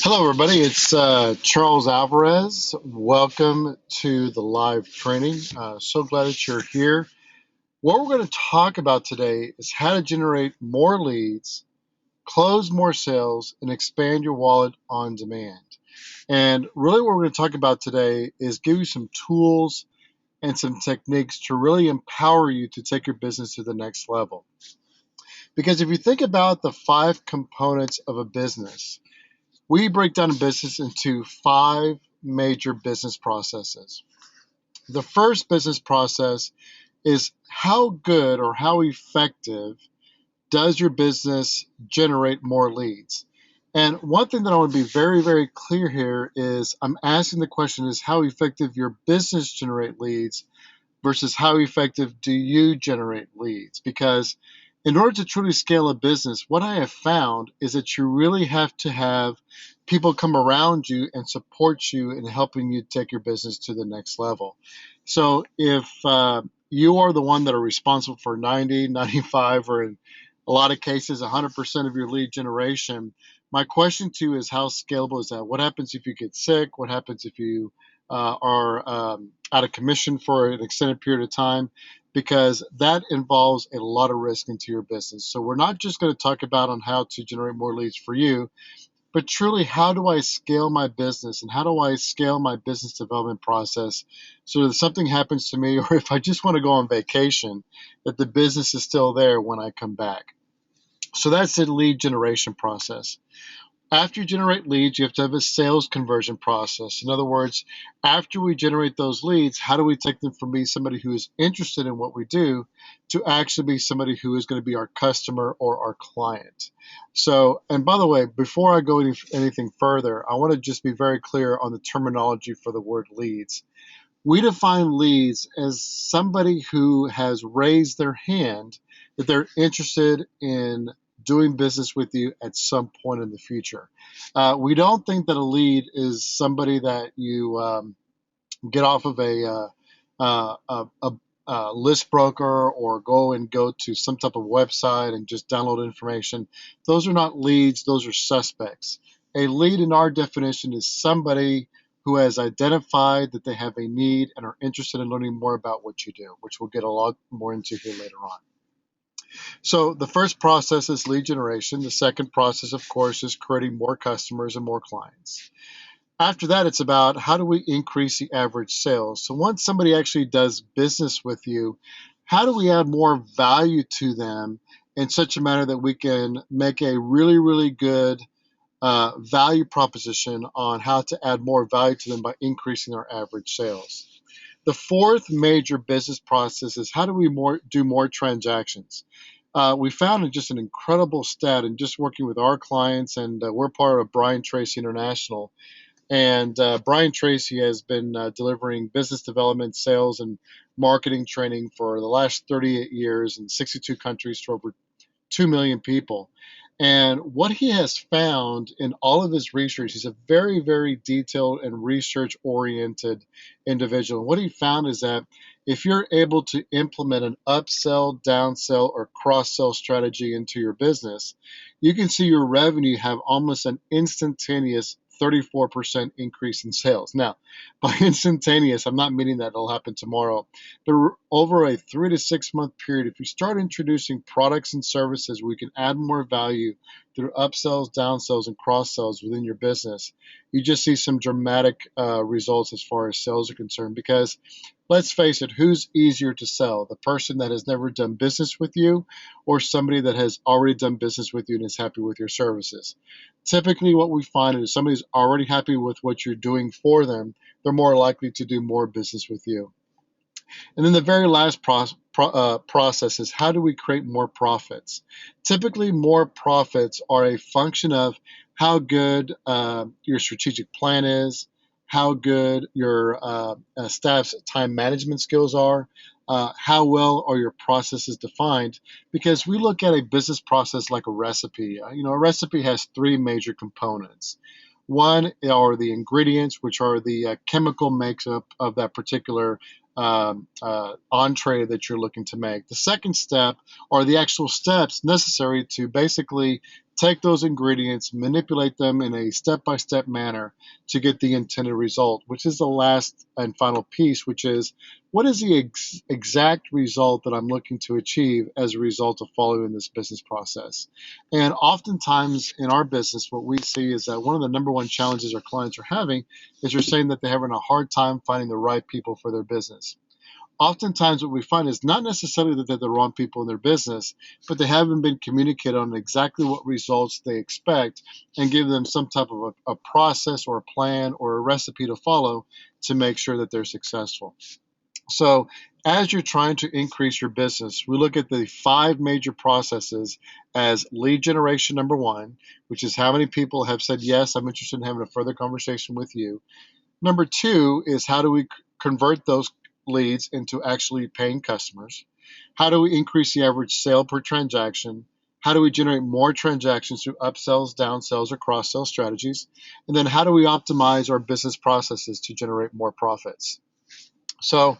Hello, everybody. It's Charles Alvarez. Welcome to the live training. So glad that you're here. What we're going to talk about today is how to generate more leads, close more sales, and expand your wallet on demand. And really, what we're going to talk about today is give you some tools and some techniques to really empower you to take your business to the next level. Because if you think about the 5 components of a business, we break down a business into 5 major business processes. The first business process is how good or how effective does your business generate more leads? And one thing that I want to be very, very clear here is I'm asking the question is how effective your business generate leads versus how effective do you generate leads? Because in order to truly scale a business, what I have found is that you really have to have people come around you and support you in helping you take your business to the next level. So if you are the one that are responsible for 90, 95, or in a lot of cases, 100% of your lead generation, my question to you is how scalable is that? What happens if you get sick? What happens if you are out of commission for an extended period of time? Because that involves a lot of risk into your business. So we're not just going to talk about on how to generate more leads for you, but truly how do I scale my business and how do I scale my business development process so that if something happens to me or if I just want to go on vacation, that the business is still there when I come back. So that's the lead generation process. After you generate leads, you have to have a sales conversion process. In other words, after we generate those leads, how do we take them from being somebody who is interested in what we do to actually be somebody who is going to be our customer or our client? So, and by the way, before I go anything further, I want to just be very clear on the terminology for the word leads. We define leads as somebody who has raised their hand that they're interested in doing business with you at some point in the future. We don't think that a lead is somebody that you get off of a list broker or go to some type of website and just download information. Those are not leads, those are suspects. A lead in our definition is somebody who has identified that they have a need and are interested in learning more about what you do, which we'll get a lot more into here later on. So the first process is lead generation. The second process, of course, is creating more customers and more clients. After that, it's about how do we increase the average sales. So once somebody actually does business with you, how do we add more value to them in such a manner that we can make a really, really good value proposition on how to add more value to them by increasing our average sales. The fourth major business process is how do we do more transactions. We found just an incredible stat in just working with our clients, and we're part of Brian Tracy International. And Brian Tracy has been delivering business development, sales, and marketing training for the last 38 years in 62 countries to over 2 million people. And what he has found in all of his research, he's a very, very detailed and research oriented individual. And what he found is that if you're able to implement an upsell, downsell, or cross sell strategy into your business, you can see your revenue have almost an instantaneous 34% increase in sales. Now, by instantaneous, I'm not meaning that it'll happen tomorrow, but over a 3 to 6 month period, if you start introducing products and services where we can add more value through upsells, downsells, and cross sells within your business, you just see some dramatic results as far as sales are concerned. Because let's face it, who's easier to sell? The person that has never done business with you or somebody that has already done business with you and is happy with your services? Typically, what we find is somebody's already happy with what you're doing for them, they're more likely to do more business with you. And then the very last process is how do we create more profits? Typically, more profits are a function of how good your strategic plan is, how good your staff's time management skills are, how well are your processes defined. Because we look at a business process like a recipe. A recipe has 3 major components. One are the ingredients, which are the chemical makeup of that particular entree that you're looking to make. The second step are the actual steps necessary to basically take those ingredients, manipulate them in a step-by-step manner to get the intended result, which is the last and final piece, which is what is the exact result that I'm looking to achieve as a result of following this business process. And oftentimes in our business, what we see is that one of the number one challenges our clients are having is they're saying that they're having a hard time finding the right people for their business. Oftentimes what we find is not necessarily that they're the wrong people in their business, but they haven't been communicated on exactly what results they expect and give them some type of a process or a plan or a recipe to follow to make sure that they're successful. So as you're trying to increase your business, we look at the five major processes as lead generation, number one, which is how many people have said, yes, I'm interested in having a further conversation with you. Number two is how do we convert those leads into actually paying customers? How do we increase the average sale per transaction? How do we generate more transactions through upsells, downsells, or cross sell strategies? And then how do we optimize our business processes to generate more profits? So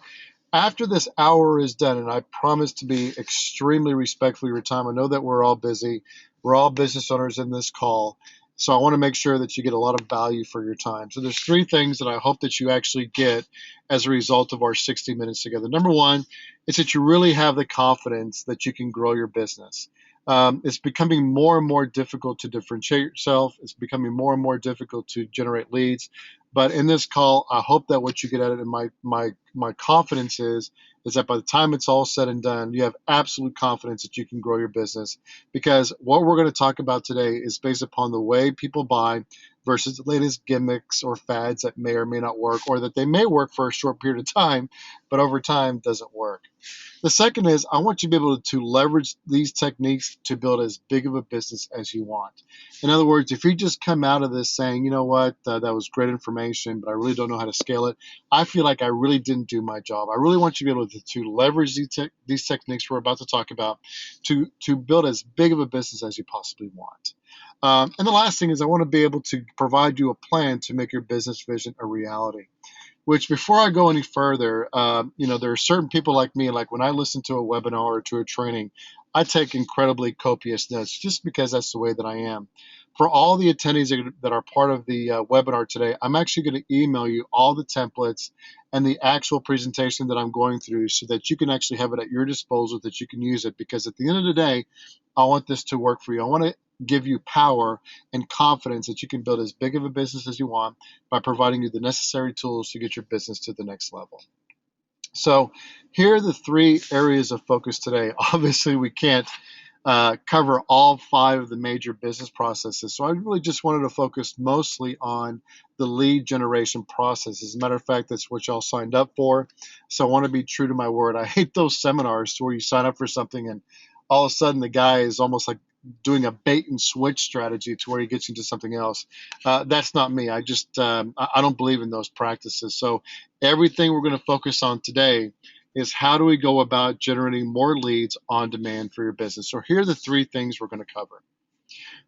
after this hour is done, and I promise to be extremely respectful of your time, I know that we're all busy. We're all business owners in this call. So I want to make sure that you get a lot of value for your time. So there's three things that I hope that you actually get as a result of our 60 minutes together. Number one is that you really have the confidence that you can grow your business. It's becoming more and more difficult to differentiate yourself. It's becoming more and more difficult to generate leads. But in this call, I hope that what you get out of it, and my confidence is that by the time it's all said and done, you have absolute confidence that you can grow your business. Because what we're going to talk about today is based upon the way people buy versus the latest gimmicks or fads that may or may not work, or that they may work for a short period of time, but over time doesn't work. The second is I want you to be able to leverage these techniques to build as big of a business as you want. In other words, if you just come out of this saying, you know what, that was great information, but I really don't know how to scale it, I feel like I really didn't do my job. I really want you to be able to leverage these techniques we're about to talk about to build as big of a business as you possibly want. And the last thing is I want to be able to provide you a plan to make your business vision a reality. Which before I go any further, there are certain people like me, like when I listen to a webinar or to a training, I take incredibly copious notes just because that's the way that I am. For all the attendees that are part of the webinar today, I'm actually going to email you all the templates and the actual presentation that I'm going through so that you can actually have it at your disposal, that you can use it. Because at the end of the day, I want this to work for you. I want to give you power and confidence that you can build as big of a business as you want by providing you the necessary tools to get your business to the next level. So here are the three areas of focus today. Obviously, we can't cover all five of the major business processes. So I really just wanted to focus mostly on the lead generation process. As a matter of fact, that's what y'all signed up for. So I want to be true to my word. I hate those seminars where you sign up for something and all of a sudden the guy is almost like doing a bait and switch strategy to where he gets into something else. That's not me. I don't believe in those practices. So everything we're going to focus on today is how do we go about generating more leads on demand for your business. So here are the three things we're going to cover.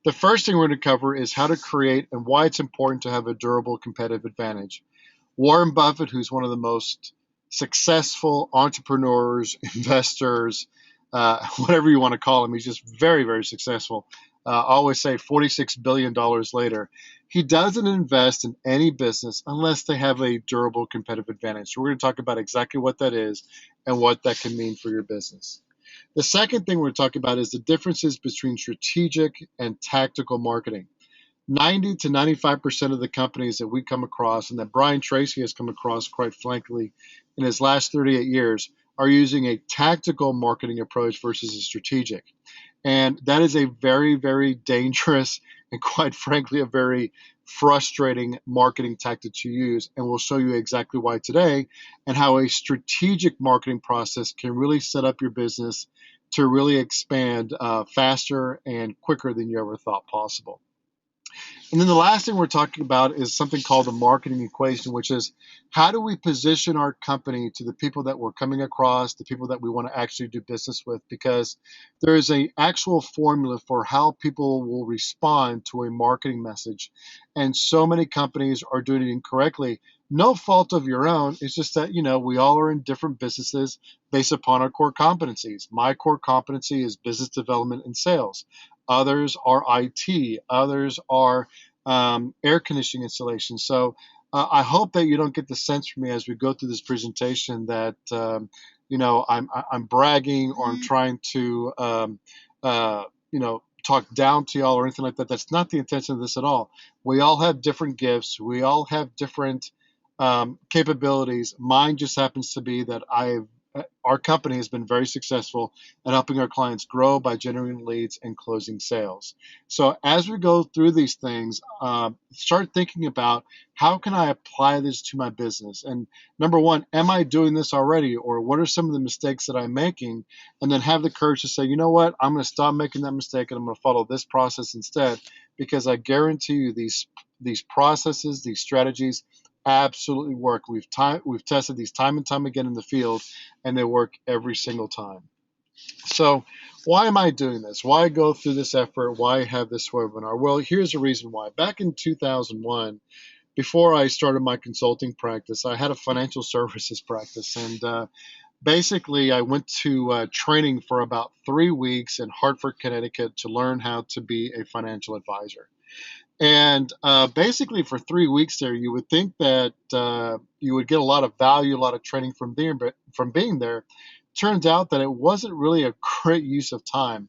The first thing we're going to cover is how to create and why it's important to have a durable competitive advantage. Warren Buffett, who's one of the most successful entrepreneurs, investors, whatever you want to call him, he's just very, very successful. I always say $46 billion later, he doesn't invest in any business unless they have a durable competitive advantage. So we're going to talk about exactly what that is and what that can mean for your business. The second thing we're going to talk about is the differences between strategic and tactical marketing. 90 to 95% of the companies that we come across and that Brian Tracy has come across, quite frankly, in his last 38 years, are using a tactical marketing approach versus a strategic. And that is a very, very dangerous and quite frankly, a very frustrating marketing tactic to use. And we'll show you exactly why today and how a strategic marketing process can really set up your business to really expand faster and quicker than you ever thought possible. And then the last thing we're talking about is something called the marketing equation, which is how do we position our company to the people that we're coming across, the people that we want to actually do business with, because there is an actual formula for how people will respond to a marketing message. And so many companies are doing it incorrectly. No fault of your own. It's just that, we all are in different businesses based upon our core competencies. My core competency is business development and sales. others are IT, others are air conditioning installation. So I hope that you don't get the sense from me as we go through this presentation that I'm bragging or I'm trying to talk down to y'all or anything like that. That's not the intention of this at all. We all have different gifts. We all have different capabilities. Mine just happens to be that our company has been very successful at helping our clients grow by generating leads and closing sales. So as we go through these things, start thinking about how can I apply this to my business? And number one, am I doing this already? Or what are some of the mistakes that I'm making? And then have the courage to say, you know what, I'm going to stop making that mistake and I'm going to follow this process instead, because I guarantee you these processes, these strategies absolutely work. We've tested these time and time again in the field, and they work every single time. So why am I doing this? Why go through this effort? Why have this webinar? Well, here's the reason why. Back in 2001, before I started my consulting practice, I had a financial services practice. And basically, I went to training for about 3 weeks in Hartford, Connecticut to learn how to be a financial advisor. And basically, for 3 weeks there, you would think that you would get a lot of value, a lot of training from there, but from being there, turns out that it wasn't really a great use of time.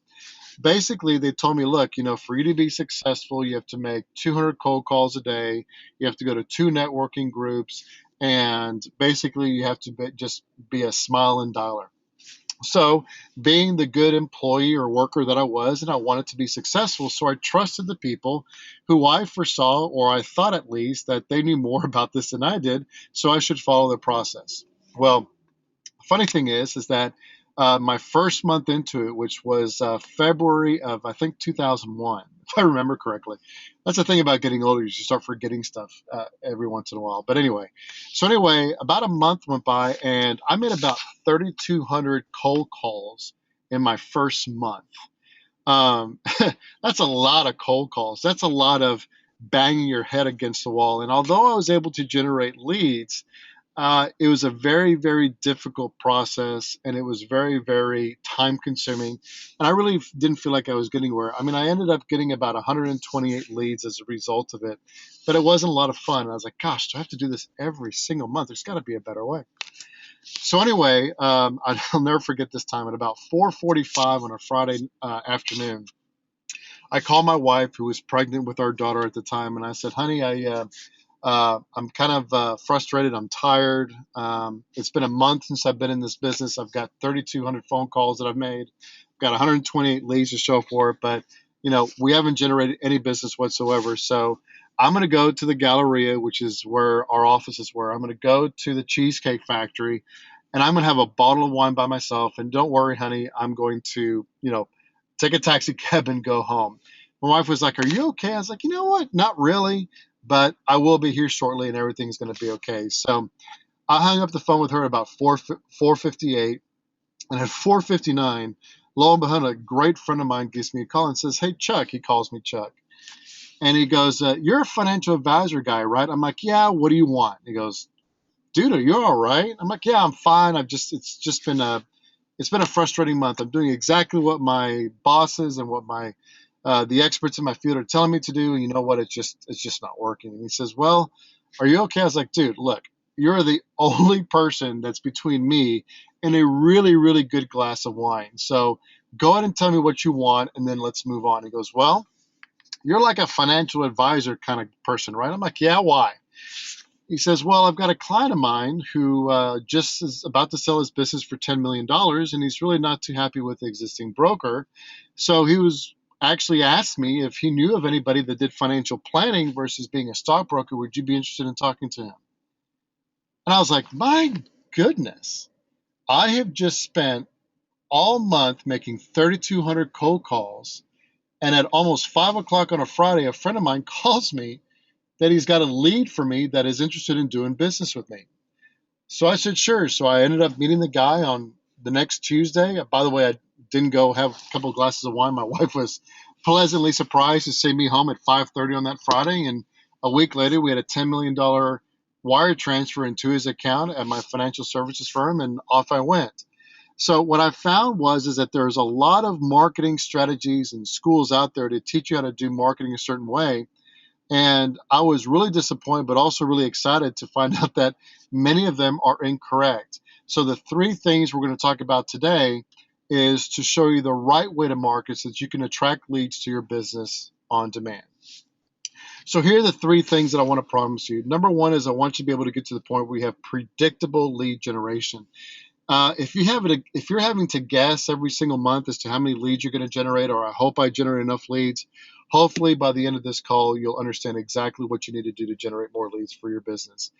Basically, they told me, look, for you to be successful, you have to make 200 cold calls a day, you have to go to 2 networking groups, and basically, you have to just be a smile and dialer. So, being the good employee or worker that I was, and I wanted to be successful, so I trusted the people who I foresaw, or I thought at least, that they knew more about this than I did, so I should follow the process. Well, funny thing is that my first month into it, which was February of, I think, 2001, if I remember correctly. That's the thing about getting older, you just start forgetting stuff every once in a while. But anyway, about a month went by, and I made about 3,200 cold calls in my first month. Um, that's a lot of cold calls. That's a lot of banging your head against the wall. And although I was able to generate leads, it was a very, very difficult process, and it was very, very time consuming. And I really didn't feel like I was getting where. I mean, I ended up getting about 128 leads as a result of it, but it wasn't a lot of fun. I was like, gosh, do I have to do this every single month? There's got to be a better way. So anyway, I'll never forget this time. At about 4:45 on a Friday afternoon, I called my wife, who was pregnant with our daughter at the time, and I said, honey, I'm kind of frustrated. I'm tired. It's been a month since I've been in this business. I've got 3,200 phone calls that I've made. I've got 128 leads to show for it, but we haven't generated any business whatsoever. So I'm going to go to the Galleria, which is where our offices were. I'm going to go to the Cheesecake Factory, and I'm going to have a bottle of wine by myself. And don't worry, honey, I'm going to, take a taxi cab and go home. My wife was like, "Are you okay?" I was like, "You know what? Not really, but I will be here shortly, and everything's going to be okay." So I hung up the phone with her at about 4:58, and at 4:59, lo and behold, a great friend of mine gives me a call and says, "Hey, Chuck," he calls me Chuck, and he goes, "You're a financial advisor guy, right?" I'm like, "Yeah. What do you want?" He goes, "Dude, are you all right?" I'm like, "Yeah, I'm fine. It's been a frustrating month. I'm doing exactly what my bosses and what my the experts in my field are telling me to do, and you know what? It's just not working." And he says, "Well, are you okay?" I was like, "Dude, look, you're the only person that's between me and a really, really good glass of wine. So go ahead and tell me what you want, and then let's move on." He goes, "Well, you're like a financial advisor kind of person, right?" I'm like, "Yeah, why?" He says, "Well, I've got a client of mine who just is about to sell his business for $10 million, dollars, and he's really not too happy with the existing broker. So he was actually asked me if he knew of anybody that did financial planning versus being a stockbroker. Would you be interested in talking to him?" And I was like, my goodness, I have just spent all month making 3,200 cold calls. And at almost 5 o'clock on a Friday, a friend of mine calls me that he's got a lead for me that is interested in doing business with me. So I said, sure. So I ended up meeting the guy on the next Tuesday. By the way, I didn't go have a couple of glasses of wine. My wife was pleasantly surprised to see me home at 5:30 on that Friday. And a week later, we had a $10 million wire transfer into his account at my financial services firm, and off I went. So what I found is that there's a lot of marketing strategies and schools out there to teach you how to do marketing a certain way. And I was really disappointed, but also really excited to find out that many of them are incorrect. So the three things we're going to talk about today is to show you the right way to market so that you can attract leads to your business on demand. So here are the three things that I want to promise you. Number one is I want you to be able to get to the point where we have predictable lead generation. If you're having to guess every single month as to how many leads you're going to generate, or I hope I generate enough leads, hopefully by the end of this call, you'll understand exactly what you need to do to generate more leads for your business.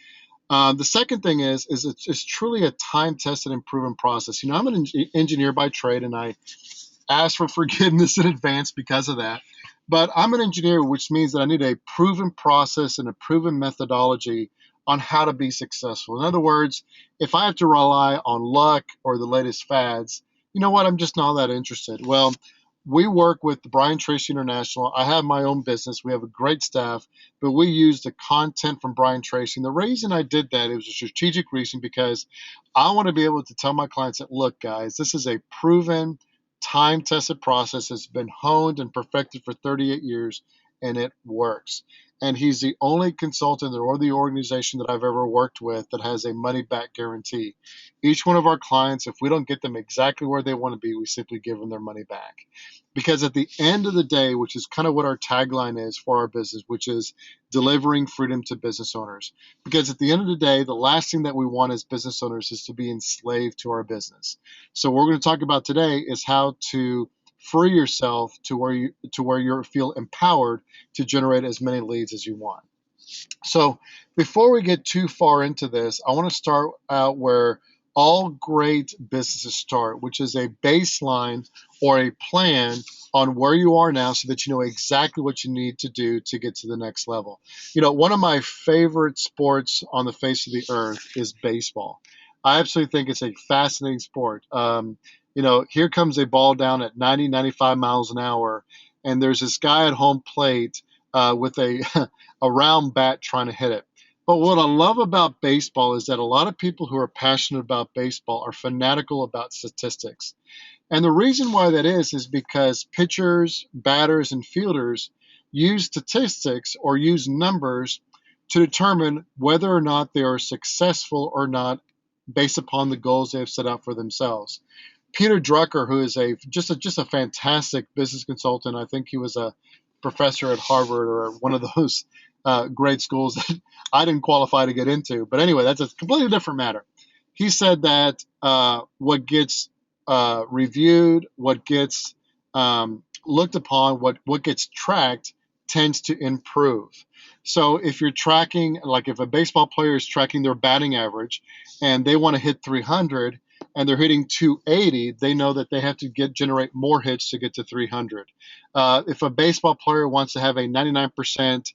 The second thing is it's truly a time-tested and proven process. I'm an engineer by trade, and I ask for forgiveness in advance because of that. But I'm an engineer, which means that I need a proven process and a proven methodology on how to be successful. In other words, if I have to rely on luck or the latest fads, you know what? I'm just not that interested. Well, we work with Brian Tracy International. I have my own business. We have a great staff, but we use the content from Brian Tracy. And the reason I did that, it was a strategic reason because I want to be able to tell my clients that, look, guys, this is a proven, time-tested process that's been honed and perfected for 38 years, and it works. And he's the only consultant or the organization that I've ever worked with that has a money-back guarantee. Each one of our clients, if we don't get them exactly where they want to be, we simply give them their money back. Because at the end of the day, which is kind of what our tagline is for our business, which is delivering freedom to business owners. Because at the end of the day, the last thing that we want as business owners is to be enslaved to our business. So what we're going to talk about today is how to free yourself to where you feel empowered to generate as many leads as you want. So before we get too far into this, I want to start out where all great businesses start, which is a baseline or a plan on where you are now so that you know exactly what you need to do to get to the next level. One of my favorite sports on the face of the earth is baseball. I absolutely think it's a fascinating sport. Here comes a ball down at 90, 95 miles an hour, and there's this guy at home plate with a round bat trying to hit it. But what I love about baseball is that a lot of people who are passionate about baseball are fanatical about statistics. And the reason why that is because pitchers, batters, and fielders use statistics or use numbers to determine whether or not they are successful or not based upon the goals they have set out for themselves. Peter Drucker, who is just a fantastic business consultant, I think he was a professor at Harvard or one of those great schools that I didn't qualify to get into. But anyway, that's a completely different matter. He said that what gets reviewed, what gets looked upon, what gets tracked tends to improve. So if you're tracking, like if a baseball player is tracking their batting average and they want to hit 300 and they're hitting 280, they know that they have to generate more hits to get to 300. If a baseball player wants to have a 99%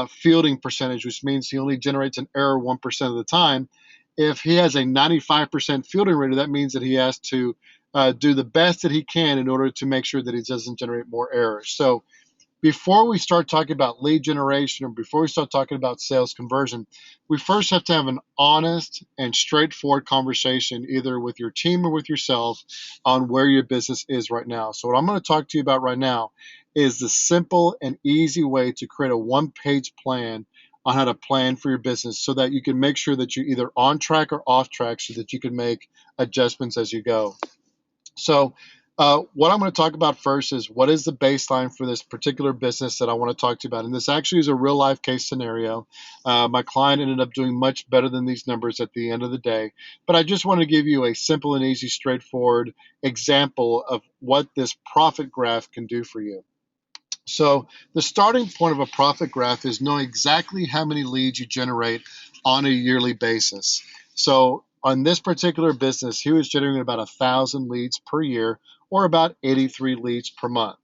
fielding percentage, which means he only generates an error 1% of the time, if he has a 95% fielding rate, that means that he has to do the best that he can in order to make sure that he doesn't generate more errors. So before we start talking about lead generation or before we start talking about sales conversion, we first have to have an honest and straightforward conversation either with your team or with yourself on where your business is right now. So what I'm going to talk to you about right now is the simple and easy way to create a one-page plan on how to plan for your business so that you can make sure that you're either on track or off track so that you can make adjustments as you go. So what I'm going to talk about first is what is the baseline for this particular business that I want to talk to you about. And this actually is a real life case scenario. My client ended up doing much better than these numbers at the end of the day. But I just want to give you a simple and easy, straightforward example of what this profit graph can do for you. So the starting point of a profit graph is knowing exactly how many leads you generate on a yearly basis. So on this particular business, he was generating about 1,000 leads per year or about 83 leads per month.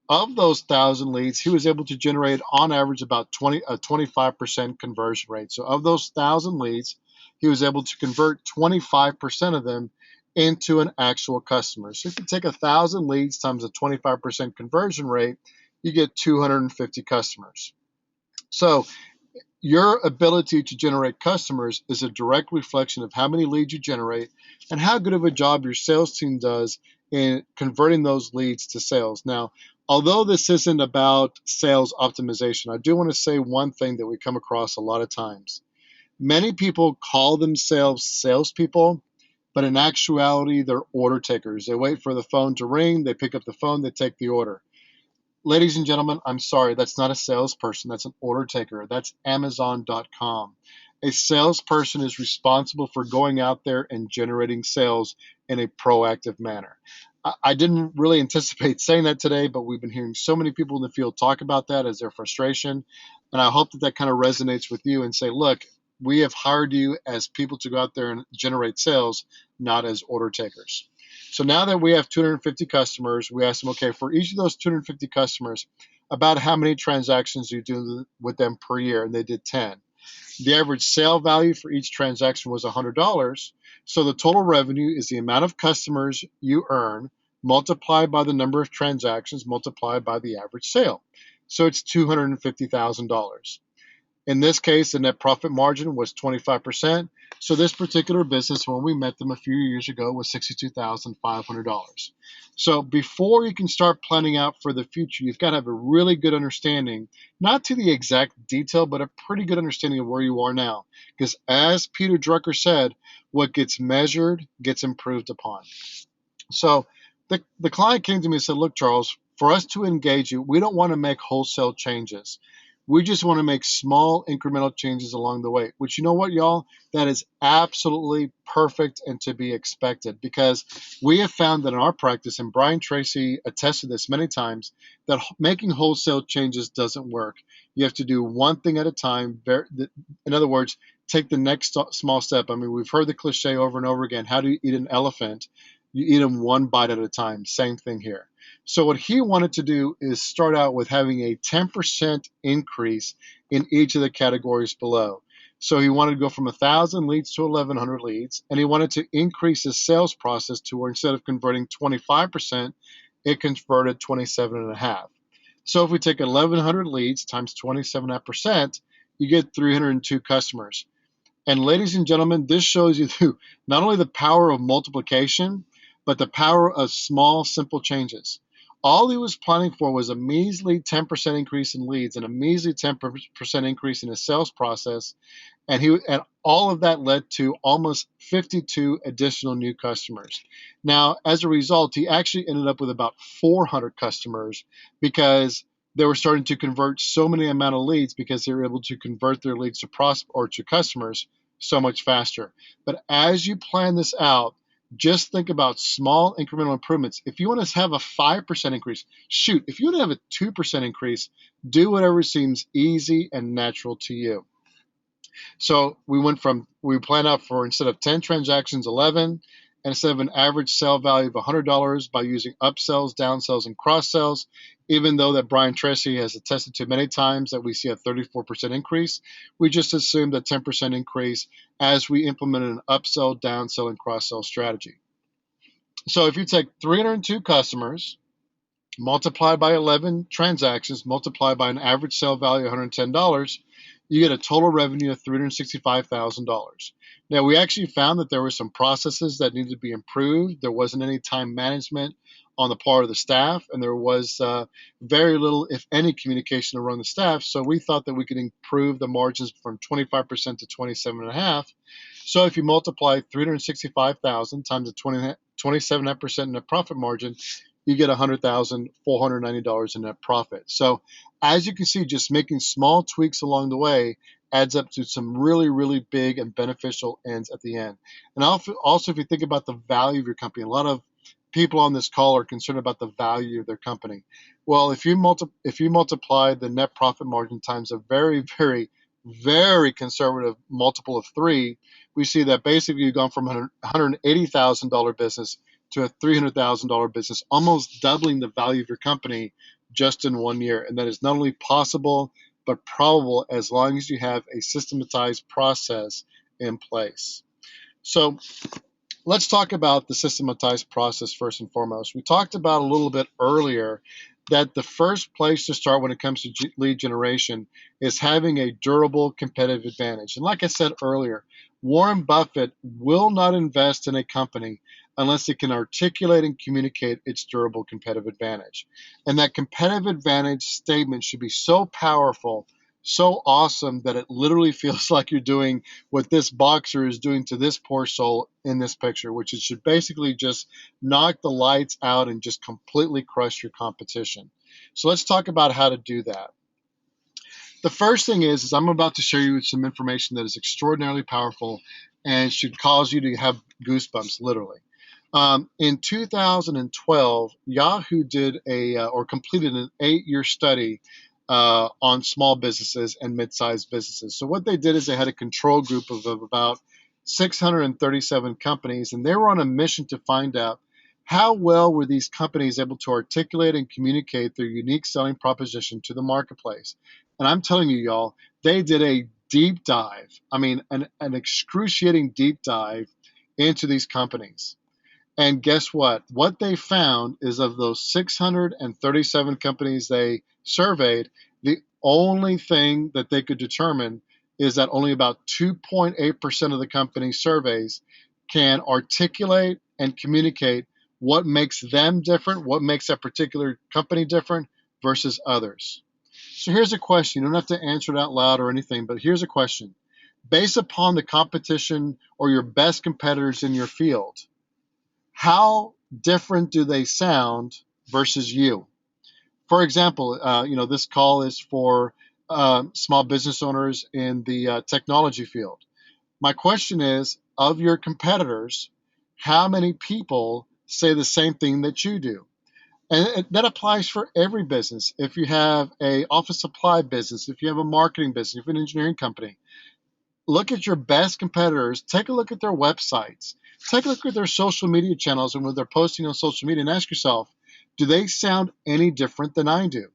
Of those 1,000 leads, he was able to generate on average about a 25% conversion rate. So of those 1,000 leads, he was able to convert 25% of them into an actual customer. So if you take 1,000 leads times a 25% conversion rate, you get 250 customers. So Your ability to generate customers is a direct reflection of how many leads you generate and how good of a job your sales team does in converting those leads to sales. Now, although this isn't about sales optimization, I do want to say one thing that we come across a lot of times. Many people call themselves salespeople, but in actuality, they're order takers. They wait for the phone to ring, they pick up the phone, they take the order. Ladies and gentlemen, I'm sorry, that's not a salesperson. That's an order taker. That's Amazon.com. A salesperson is responsible for going out there and generating sales in a proactive manner. I didn't really anticipate saying that today, but we've been hearing so many people in the field talk about that as their frustration. And I hope that that kind of resonates with you and say, look, we have hired you as people to go out there and generate sales, not as order takers. So now that we have 250 customers, we asked them, okay, for each of those 250 customers, about how many transactions do you do with them per year? And they did 10. The average sale value for each transaction was $100. So the total revenue is the amount of customers you earn multiplied by the number of transactions multiplied by the average sale. So it's $250,000. In this case, the net profit margin was 25%. So this particular business, when we met them a few years ago, was $62,500. So before you can start planning out for the future, you've got to have a really good understanding, not to the exact detail, but a pretty good understanding of where you are now. Because as Peter Drucker said, what gets measured gets improved upon. So the client came to me and said, look, Charles, for us to engage you, we don't want to make wholesale changes. We just want to make small incremental changes along the way, which, you know what, y'all, that is absolutely perfect and to be expected, because we have found that in our practice, and Brian Tracy attested this many times, that making wholesale changes doesn't work. You have to do one thing at a time. In other words, take the next small step. I mean, we've heard the cliche over and over again. How do you eat an elephant? You eat them one bite at a time. Same thing here. So what he wanted to do is start out with having a 10% increase in each of the categories below. So he wanted to go from 1,000 leads to 1,100 leads, and he wanted to increase his sales process to where instead of converting 25%, it converted 27.5%. So if we take 1,100 leads times 27%, you get 302 customers. And ladies and gentlemen, this shows you not only the power of multiplication, but the power of small, simple changes. All he was planning for was a measly 10% increase in leads and a measly 10% increase in his sales process. And all of that led to almost 52 additional new customers. Now, as a result, he actually ended up with about 400 customers because they were starting to convert so many amount of leads because they were able to convert their leads to customers so much faster. But as you plan this out, just think about small incremental improvements. If you want to have a 5% increase, shoot. If you want to have a 2% increase, do whatever seems easy and natural to you. So we planned out for, instead of 10 transactions, 11, and instead of an average sale value of $100 by using upsells, downsells, and cross sells, even though that Brian Tracy has attested to many times that we see a 34% increase, we just assumed a 10% increase as we implemented an upsell, downsell, and cross sell strategy. So if you take 302 customers, multiplied by 11 transactions, multiplied by an average sale value of $110, you get a total revenue of $365,000. Now, we actually found that there were some processes that needed to be improved. There wasn't any time management on the part of the staff, and there was very little, if any, communication around the staff. So we thought that we could improve the margins from 25% to 27.5%. So if you multiply 365,000 times the 27% net profit margin, you get $100,490 in net profit. So as you can see, just making small tweaks along the way adds up to some really, really big and beneficial ends at the end. And also, if you think about the value of your company, a lot of people on this call are concerned about the value of their company. Well, if you multiply the net profit margin times a very, very, very conservative multiple of 3, we see that basically you've gone from a $180,000 business to a $300,000 business, almost doubling the value of your company just in 1 year. And that is not only possible, but probable as long as you have a systematized process in place. So let's talk about the systematized process first and foremost. We talked about a little bit earlier that the first place to start when it comes to lead generation is having a durable competitive advantage. And like I said earlier, Warren Buffett will not invest in a company unless it can articulate and communicate its durable competitive advantage. And that competitive advantage statement should be so powerful, so awesome, that it literally feels like you're doing what this boxer is doing to this poor soul in this picture, which it should basically just knock the lights out and just completely crush your competition. So let's talk about how to do that. The first thing is I'm about to share you some information that is extraordinarily powerful and should cause you to have goosebumps, literally. In 2012, Yahoo did or completed an 8-year study on small businesses and mid-sized businesses. So what they did is they had a control group of about 637 companies, and they were on a mission to find out how well were these companies able to articulate and communicate their unique selling proposition to the marketplace. And I'm telling you, y'all, they did a deep dive. I mean, an excruciating deep dive into these companies. And guess what? What they found is of those 637 companies they surveyed, the only thing that they could determine is that only about 2.8% of the company surveys can articulate and communicate what makes them different, what makes that particular company different versus others. So here's a question. You don't have to answer it out loud or anything, but here's a question. Based upon the competition or your best competitors in your field, how different do they sound versus you? For example, this call is for small business owners in the technology field. My question is, of your competitors, how many people say the same thing that you do? And that applies for every business. If you have a office supply business, if you have a marketing business, if you have an engineering company, look at your best competitors, take a look at their websites, take a look at their social media channels and what they're posting on social media, and ask yourself, do they sound any different than I do?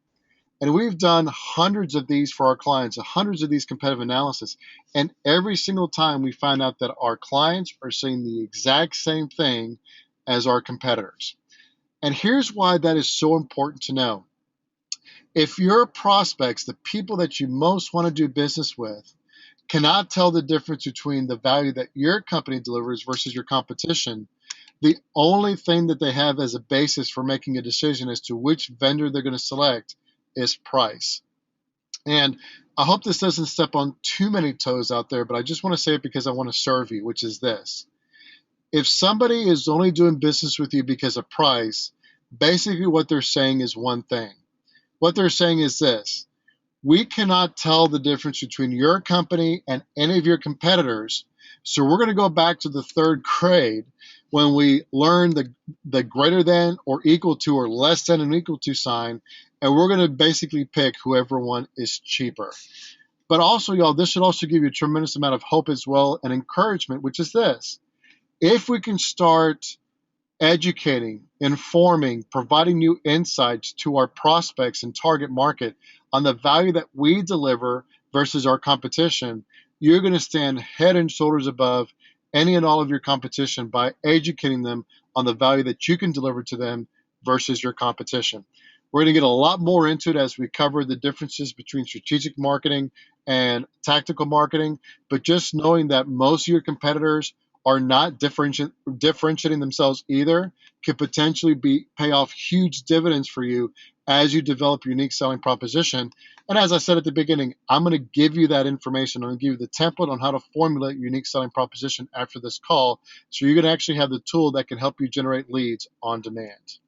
And we've done hundreds of these for our clients, hundreds of these competitive analysis. And every single time we find out that our clients are saying the exact same thing as our competitors. And here's why that is so important to know. If your prospects, the people that you most want to do business with, cannot tell the difference between the value that your company delivers versus your competition, the only thing that they have as a basis for making a decision as to which vendor they're going to select is price. And I hope this doesn't step on too many toes out there, but I just want to say it because I want to serve you, which is this. If somebody is only doing business with you because of price, basically what they're saying is one thing. What they're saying is this: we cannot tell the difference between your company and any of your competitors. So we're going to go back to the third grade when we learn the greater than or equal to or less than and equal to sign, and we're going to basically pick whoever one is cheaper. But also, y'all, this should also give you a tremendous amount of hope as well and encouragement, which is this. If we can start educating, informing, providing new insights to our prospects and target market on the value that we deliver versus our competition, you're going to stand head and shoulders above any and all of your competition by educating them on the value that you can deliver to them versus your competition. We're going to get a lot more into it as we cover the differences between strategic marketing and tactical marketing, but just knowing that most of your competitors are not differentiating themselves either could potentially pay off huge dividends for you as you develop your unique selling proposition. And as I said at the beginning, I'm going to give you that information. I'm going to give you the template on how to formulate your unique selling proposition after this call, so you're going to actually have the tool that can help you generate leads on demand.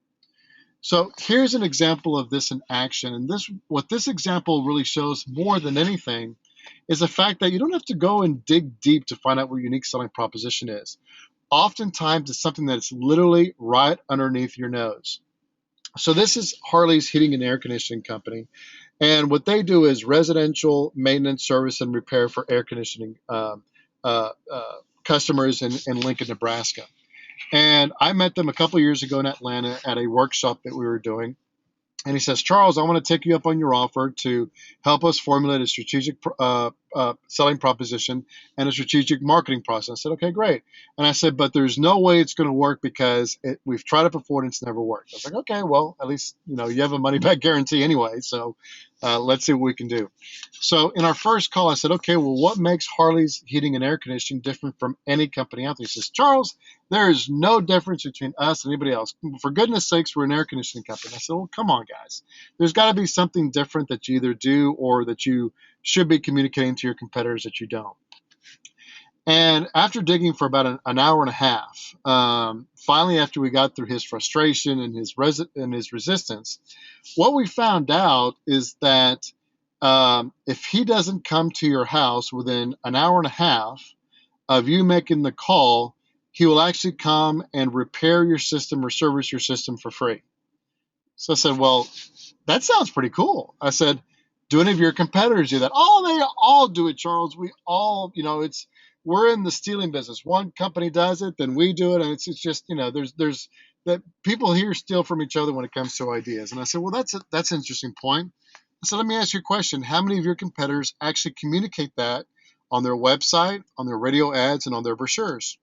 So here's an example of this in action. And what this example really shows more than anything is the fact that you don't have to go and dig deep to find out what your unique selling proposition is. Oftentimes, it's something that's literally right underneath your nose. So this is Harley's Heating and Air Conditioning Company. And what they do is residential maintenance, service, and repair for air conditioning customers in Lincoln, Nebraska. And I met them a couple years ago in Atlanta at a workshop that we were doing. And he says, Charles, I want to take you up on your offer to help us formulate a strategic selling proposition and a strategic marketing process. I said, okay, great. And I said, but there's no way it's going to work because we've tried it before and it's never worked. I was like, okay, well, at least you have a money back guarantee anyway. So let's see what we can do. So in our first call, I said, okay, well, what makes Harley's heating and air conditioning different from any company out there? He says, Charles, there is no difference between us and anybody else. For goodness sakes, we're an air conditioning company. I said, well, come on, guys. There's got to be something different that you either do or that you should be communicating to your competitors that you don't. And after digging for about an hour and a half, finally, after we got through his frustration and his resistance, what we found out is that if he doesn't come to your house within an hour and a half of you making the call, he will actually come and repair your system or service your system for free. So I said, well, that sounds pretty cool. I said, do any of your competitors do that? Oh, they all do it, Charles. We all, we're in the stealing business. One company does it, then we do it, and it's just, there's that people here steal from each other when it comes to ideas. And I said, well, that's an interesting point. I said, let me ask you a question. How many of your competitors actually communicate that on their website, on their radio ads, and on their brochures?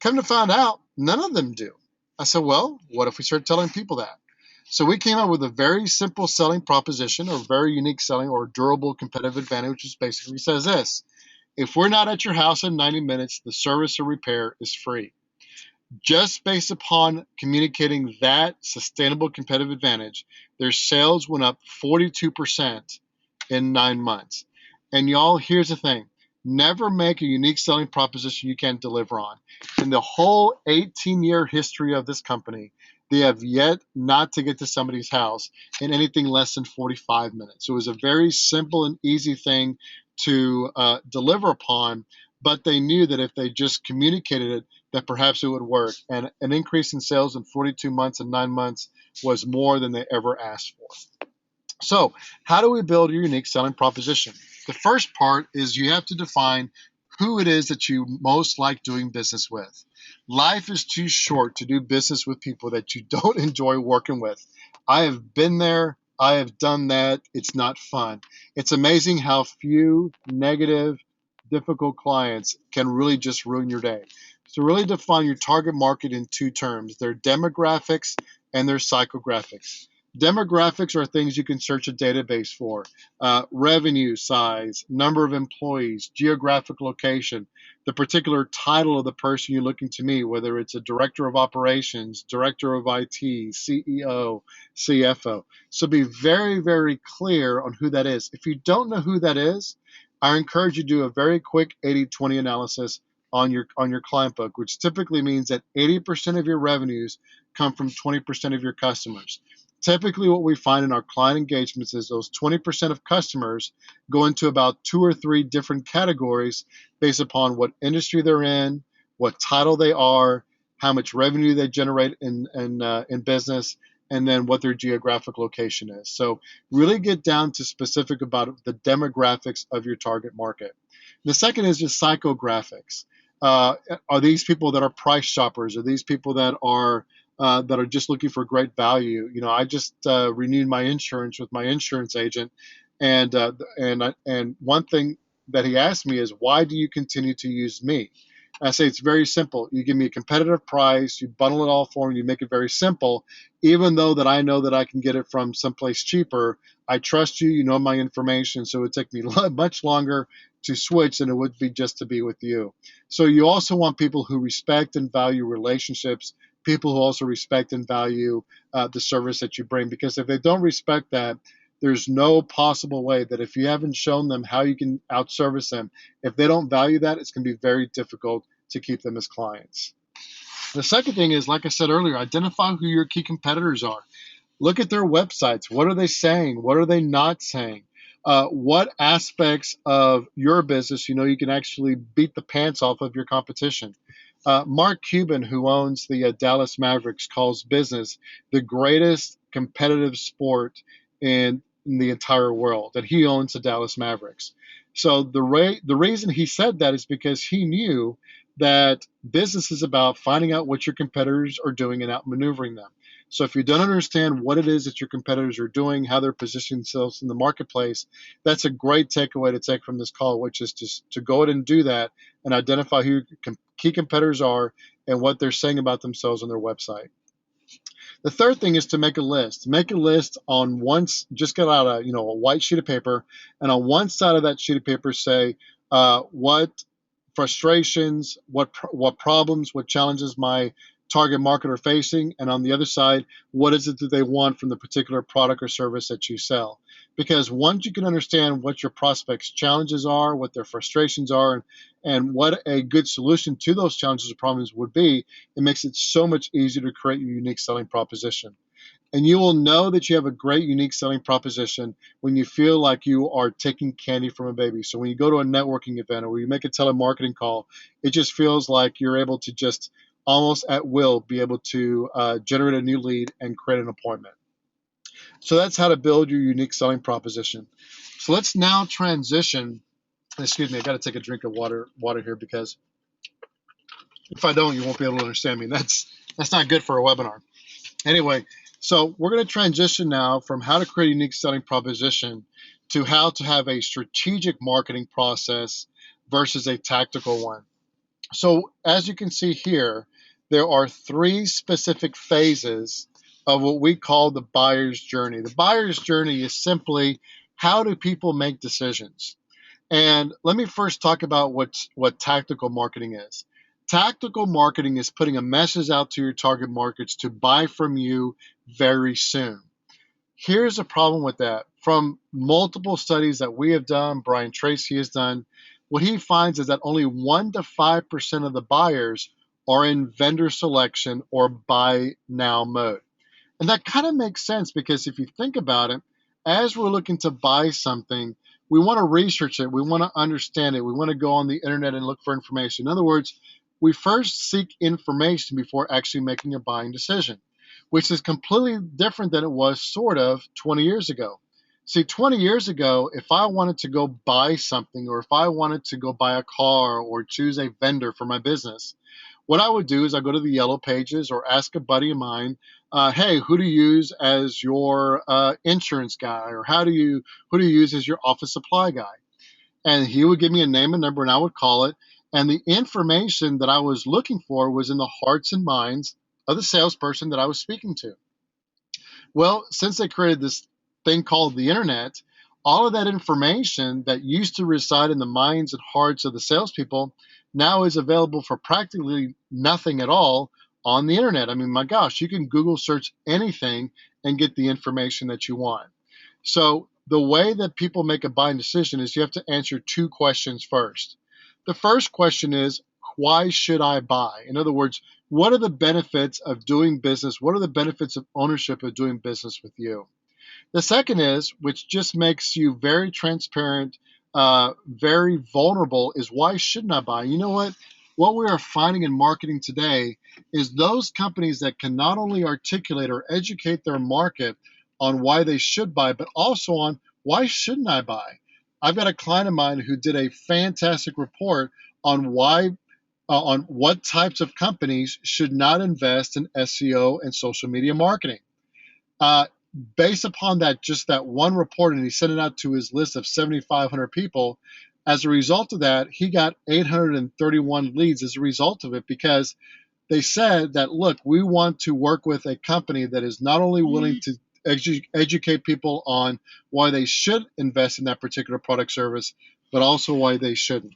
Come to find out, none of them do. I said, well, what if we start telling people that? So we came up with a very simple selling proposition, or very unique selling, or durable competitive advantage, which is basically says this: if we're not at your house in 90 minutes, the service or repair is free. Just based upon communicating that sustainable competitive advantage, their sales went up 42% in 9 months. And y'all, here's the thing. Never make a unique selling proposition you can't deliver on. In the whole 18-year history of this company, they have yet not to get to somebody's house in anything less than 45 minutes. So it was a very simple and easy thing to deliver upon, but they knew that if they just communicated it, that perhaps it would work. And an increase in sales in 42 months and 9 months was more than they ever asked for. So how do we build a unique selling proposition? The first part is you have to define who it is that you most like doing business with. Life is too short to do business with people that you don't enjoy working with. I have been there. I have done that. It's not fun. It's amazing how few negative, difficult clients can really just ruin your day. So really define your target market in two terms: their demographics and their psychographics. Demographics are things you can search a database for: revenue size, number of employees, geographic location, the particular title of the person you're looking to meet, whether it's a director of operations, director of IT, CEO, CFO. So be very, very clear on who that is. If you don't know who that is, I encourage you to do a very quick 80-20 analysis on your client book, which typically means that 80% of your revenues come from 20% of your customers. Typically, what we find in our client engagements is those 20% of customers go into about 2 or 3 different categories based upon what industry they're in, what title they are, how much revenue they generate in business, and then what their geographic location is. So really get down to specific about the demographics of your target market. The second is just psychographics. Are these people that are price shoppers? Are these people that are just looking for great value? I just renewed my insurance with my insurance agent, and one thing that he asked me is, why do you continue to use me? I say it's very simple. You give me a competitive price, you bundle it all for me, you make it very simple. Even though that I know that I can get it from someplace cheaper, I trust you, you know my information, so it would take me much longer to switch than it would be just to be with you. So you also want people who respect and value relationships, people who also respect and value the service that you bring. Because if they don't respect that, there's no possible way that if you haven't shown them how you can outservice them, if they don't value that, it's going to be very difficult to keep them as clients. The second thing is, like I said earlier, identify who your key competitors are. Look at their websites. What are they saying? What are they not saying? What aspects of your business, you can actually beat the pants off of your competition? Mark Cuban, who owns the Dallas Mavericks, calls business the greatest competitive sport in the entire world, and he owns the Dallas Mavericks. So the reason he said that is because he knew that business is about finding out what your competitors are doing and outmaneuvering them. So if you don't understand what it is that your competitors are doing, how they're positioning themselves in the marketplace, that's a great takeaway to take from this call, which is just to go ahead and do that and identify who your key competitors are and what they're saying about themselves on their website. The third thing is to make a list. Make a list on once. Just get out a white sheet of paper, and on one side of that sheet of paper say what frustrations, what problems, what challenges my target market are facing, and on the other side, what is it that they want from the particular product or service that you sell. Because once you can understand what your prospects' challenges are, what their frustrations are, and what a good solution to those challenges or problems would be, it makes it so much easier to create your unique selling proposition. And you will know that you have a great unique selling proposition when you feel like you are taking candy from a baby. So when you go to a networking event or you make a telemarketing call, it just feels like you're able to just almost at will be able to generate a new lead and create an appointment. So that's how to build your unique selling proposition. So let's now transition. Excuse me, I got to take a drink of water here because if I don't, you won't be able to understand me. That's not good for a webinar. Anyway, so we're going to transition now from how to create a unique selling proposition to how to have a strategic marketing process versus a tactical one. So as you can see here, there are three specific phases of what we call the buyer's journey. The buyer's journey is simply how do people make decisions? And let me first talk about what tactical marketing is. Tactical marketing is putting a message out to your target markets to buy from you very soon. Here's a problem with that. From multiple studies that we have done, Brian Tracy has done, what he finds is that only 1 to 5% of the buyers are in vendor selection or buy now mode. And that kind of makes sense because if you think about it, as we're looking to buy something, we want to research it, we want to understand it, we want to go on the internet and look for information. In other words, we first seek information before actually making a buying decision, which is completely different than it was sort of 20 years ago. See, 20 years ago, if I wanted to go buy something or if I wanted to go buy a car or choose a vendor for my business, what I would do is I go to the yellow pages or ask a buddy of mine, hey, who do you use as your insurance guy, or who do you use as your office supply guy? And he would give me a name and number, and I would call it. And the information that I was looking for was in the hearts and minds of the salesperson that I was speaking to. Well, since they created this thing called the internet, all of that information that used to reside in the minds and hearts of the salespeople now is available for practically nothing at all on the internet. I mean, my gosh, you can Google search anything and get the information that you want. So the way that people make a buying decision is you have to answer two questions first. The first question is, why should I buy? In other words, what are the benefits of doing business? What are the benefits of ownership of doing business with you? The second is, which just makes you very transparent, very vulnerable, is why shouldn't I buy? You know what? What we are finding in marketing today is those companies that can not only articulate or educate their market on why they should buy, but also on why shouldn't I buy? I've got a client of mine who did a fantastic report on on what types of companies should not invest in SEO and social media marketing. Uh, Based upon just that one report, and he sent it out to his list of 7,500 people. As a result of that, he got 831 leads as a result of it, because they said that, look, we want to work with a company that is not only willing to educate people on why they should invest in that particular product service, but also why they shouldn't.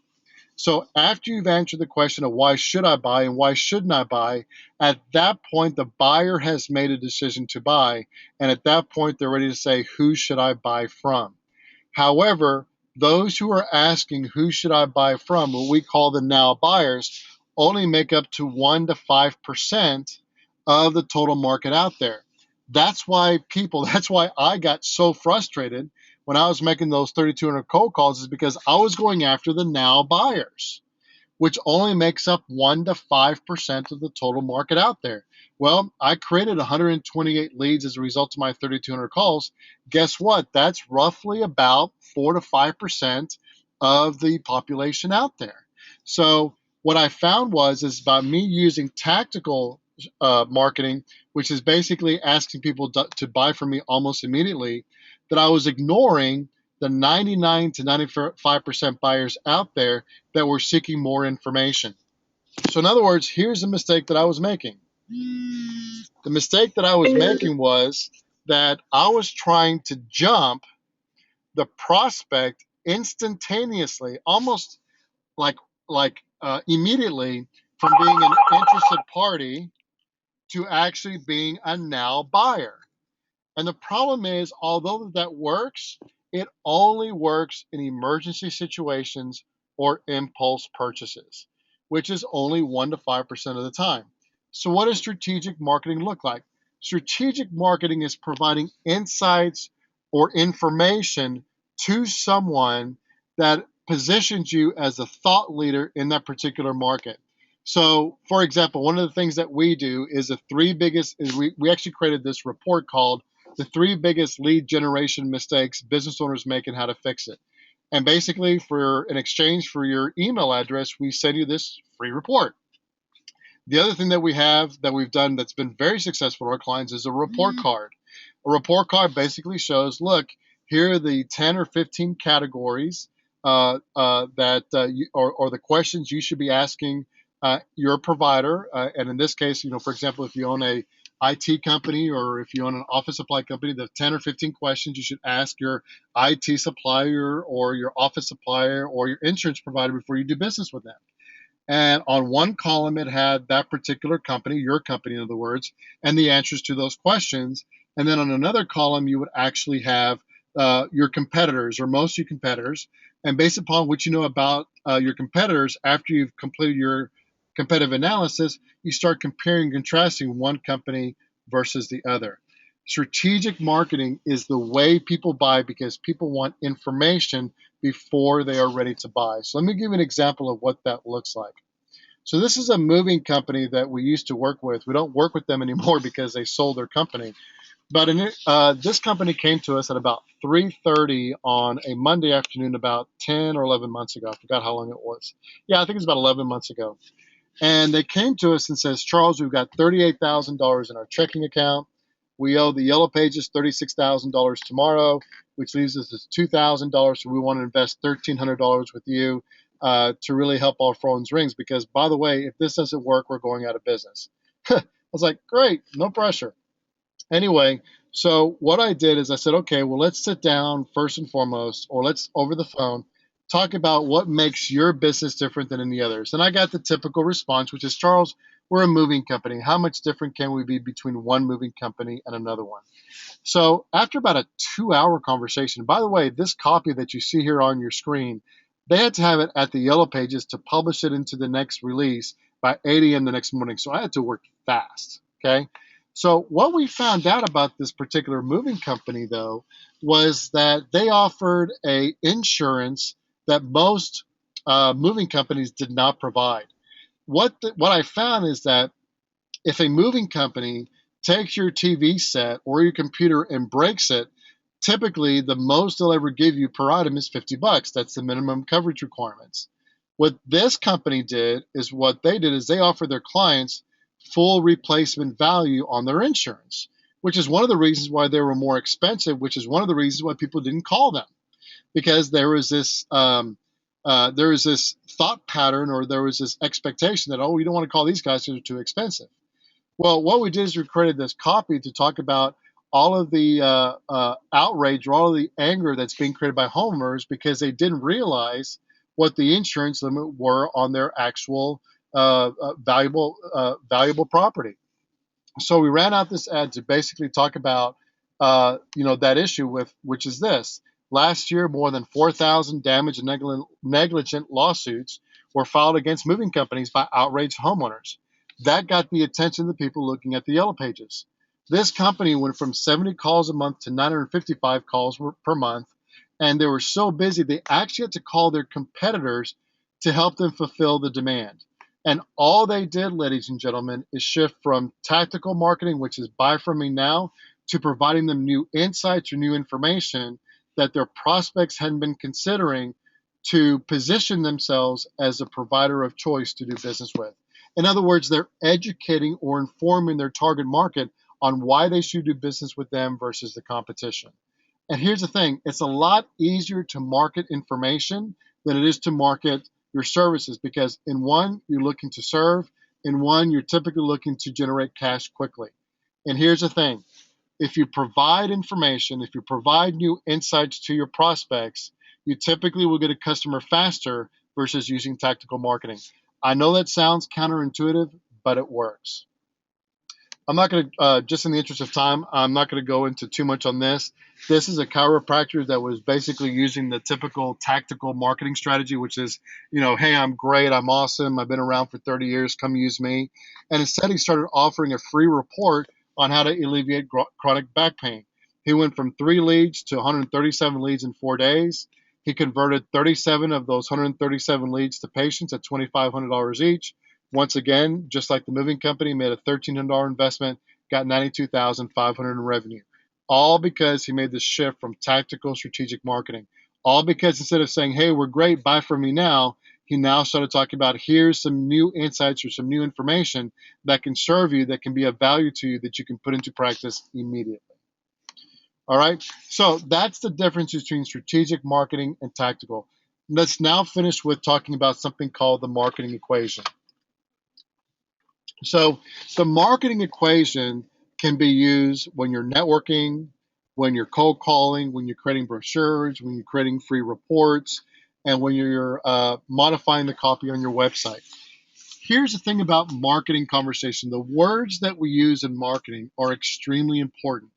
So after you've answered the question of why should I buy and why shouldn't I buy, at that point, the buyer has made a decision to buy. And at that point, they're ready to say, who should I buy from? However, those who are asking who should I buy from, what we call the now buyers, only make up to 1 to 5% of the total market out there. That's why I got so frustrated when I was making those 3,200 cold calls, is because I was going after the now buyers, which only makes up 1 to 5% of the total market out there. Well, I created 128 leads as a result of my 3,200 calls. Guess what? That's roughly about 4 to 5% of the population out there. So what I found is by me using tactical marketing which is basically asking people to buy from me almost immediately, that I was ignoring the 99 to 95% buyers out there that were seeking more information. So in other words, here's the mistake that I was making. The mistake that I was making was that I was trying to jump the prospect instantaneously, almost like immediately, from being an interested party to actually being a now buyer. And the problem is, although that works, it only works in emergency situations or impulse purchases, which is only 1 to 5% of the time. So what does strategic marketing look like? Strategic marketing is providing insights or information to someone that positions you as a thought leader in that particular market. So, for example, one of the things that we do is we actually created this report called the 3 biggest lead generation mistakes business owners make and how to fix it. And basically, for in exchange for your email address, we send you this free report. The other thing that we've done that's been very successful for our clients is a report card. A report card basically shows, look, here are the 10 or 15 categories or the questions you should be asking your provider. And in this case, for example, if you own a IT company or if you own an office supply company, the 10 or 15 questions you should ask your IT supplier or your office supplier or your insurance provider before you do business with them. And on one column, it had that particular company, your company, in other words, and the answers to those questions. And then on another column, you would actually have your competitors or most of your competitors. And based upon what you know about your competitors, after you've completed your competitive analysis, you start comparing and contrasting one company versus the other. Strategic marketing is the way people buy because people want information before they are ready to buy. So let me give you an example of what that looks like. So this is a moving company that we used to work with. We don't work with them anymore because they sold their company. But this company came to us at about 3:30 on a Monday afternoon about 10 or 11 months ago. I forgot how long it was. Yeah, I think it's about 11 months ago. And they came to us and says, Charles, we've got $38,000 in our checking account. We owe the Yellow Pages $36,000 tomorrow, which leaves us with $2,000. So we want to invest $1,300 with you to really help our phones rings. Because, by the way, if this doesn't work, we're going out of business. I was like, great, no pressure. Anyway, so what I did is I said, okay, well, let's sit down first and foremost, or let's over the phone talk about what makes your business different than any others. And I got the typical response, which is, Charles, we're a moving company. How much different can we be between one moving company and another one? So after about a 2-hour conversation, by the way, this copy that you see here on your screen, they had to have it at the Yellow Pages to publish it into the next release by 8 a.m. the next morning. So I had to work fast, okay? So what we found out about this particular moving company, though, was that they offered a insurance that most moving companies did not provide. What I found is that if a moving company takes your TV set or your computer and breaks it, typically the most they'll ever give you per item is $50. That's the minimum coverage requirements. What this company did is they offered their clients full replacement value on their insurance, which is one of the reasons why they were more expensive, which is one of the reasons why people didn't call them, because there was this thought pattern, or there was this expectation that, oh, you don't want to call these guys because they're too expensive. Well, what we did is we created this copy to talk about all of the outrage or all of the anger that's being created by homeowners because they didn't realize what the insurance limit were on their actual valuable property. So we ran out this ad to basically talk about that issue which is this. Last year, more than 4,000 damage and negligent lawsuits were filed against moving companies by outraged homeowners. That got the attention of the people looking at the Yellow Pages. This company went from 70 calls a month to 955 calls per month, and they were so busy they actually had to call their competitors to help them fulfill the demand. And all they did, ladies and gentlemen, is shift from tactical marketing, which is buy from me now, to providing them new insights or new information that their prospects hadn't been considering to position themselves as a provider of choice to do business with. In other words, they're educating or informing their target market on why they should do business with them versus the competition. And here's the thing, it's a lot easier to market information than it is to market your services, because in one, you're looking to serve, in one, you're typically looking to generate cash quickly. And here's the thing, if you provide information, if you provide new insights to your prospects, you typically will get a customer faster versus using tactical marketing. I know that sounds counterintuitive, but it works. I'm not going to, just in the interest of time, I'm not going to go into too much on this. This is a chiropractor that was basically using the typical tactical marketing strategy, which is, hey, I'm great, I'm awesome, I've been around for 30 years, come use me. And instead, he started offering a free report on how to alleviate chronic back pain. He went from 3 leads to 137 leads in 4 days. He converted 37 of those 137 leads to patients at $2,500 each. Once again, just like the moving company, made a $1,300 investment, got $92,500 in revenue. All because he made this shift from tactical strategic marketing. All because instead of saying, hey, we're great, buy from me now, he now started talking about, here's some new insights or some new information that can serve you, that can be of value to you, that you can put into practice immediately. All right, so that's the difference between strategic marketing and tactical. Let's now finish with talking about something called the marketing equation. So the marketing equation can be used when you're networking, when you're cold calling, when you're creating brochures, when you're creating free reports, and when you're modifying the copy on your website. Here's the thing about marketing conversation. The words that we use in marketing are extremely important.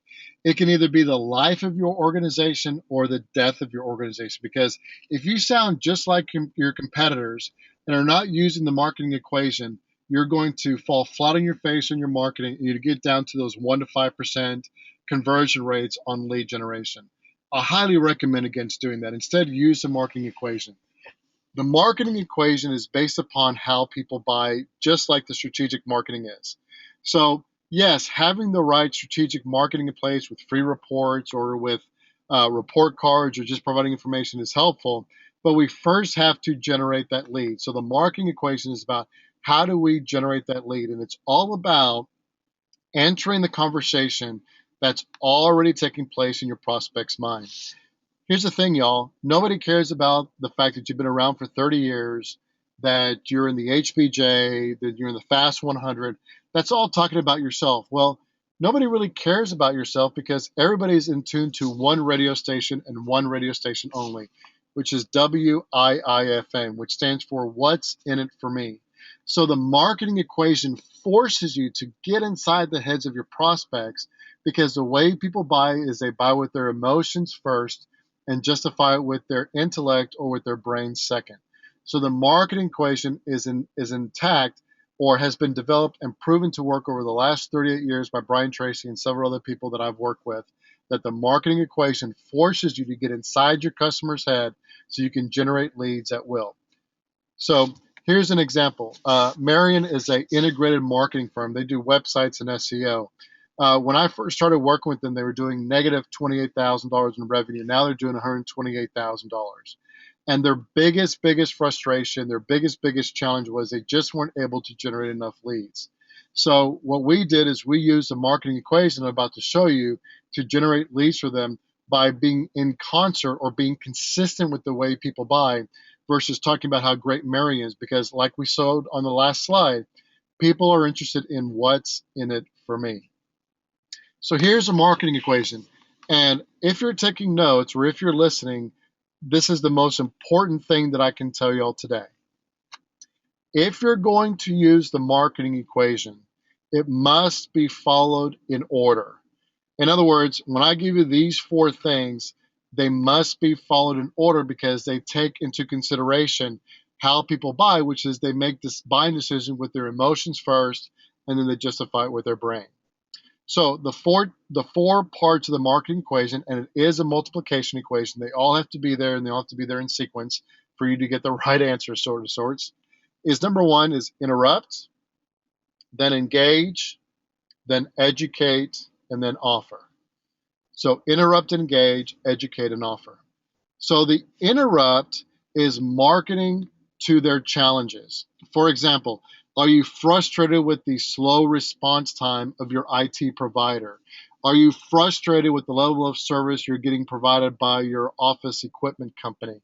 It can either be the life of your organization or the death of your organization, because if you sound just like your competitors and are not using the marketing equation, you're going to fall flat on your face in your marketing, and you get down to those 1 to 5% conversion rates on lead generation. I highly recommend against doing that. Instead, use the marketing equation. The marketing equation is based upon how people buy, just like the strategic marketing is. So, yes, having the right strategic marketing in place with free reports or with report cards or just providing information is helpful, but we first have to generate that lead. So the marketing equation is about, how do we generate that lead? And it's all about entering the conversation that's already taking place in your prospect's mind. Here's the thing, y'all. Nobody cares about the fact that you've been around for 30 years, that you're in the HBJ, that you're in the Fast 100. That's all talking about yourself. Well, nobody really cares about yourself, because everybody's in tune to one radio station and one radio station only, which is WIIFM, which stands for What's in It for Me. So the marketing equation forces you to get inside the heads of your prospects, because the way people buy is they buy with their emotions first and justify it with their intellect or with their brain second. So the marketing equation is intact, or has been developed and proven to work over the last 38 years by Brian Tracy and several other people that I've worked with, that the marketing equation forces you to get inside your customer's head so you can generate leads at will. So here's an example. Marion is an integrated marketing firm. They do websites and SEO. When I first started working with them, they were doing negative $28,000 in revenue. Now they're doing $128,000. And their biggest frustration, their biggest challenge was they just weren't able to generate enough leads. So what we did is we used the marketing equation I'm about to show you to generate leads for them by being in concert or being consistent with the way people buy, versus talking about how great Marion is, because like we showed on the last slide, people are interested in what's in it for me. So here's a marketing equation. And if you're taking notes or if you're listening, this is the most important thing that I can tell you all today. If you're going to use the marketing equation, it must be followed in order. In other words, when I give you these 4 things, they must be followed in order, because they take into consideration how people buy, which is they make this buying decision with their emotions first, and then they justify it with their brain. So the four parts of the marketing equation, and it is a multiplication equation, they all have to be there, and they all have to be there in sequence for you to get the right answer, sort of sorts, is number 1 is interrupt, then engage, then educate, and then offer. So interrupt, engage, educate, and offer. So the interrupt is marketing to their challenges. For example, Are you frustrated with the slow response time of your IT provider? Are you frustrated with the level of service you're getting provided by your office equipment company?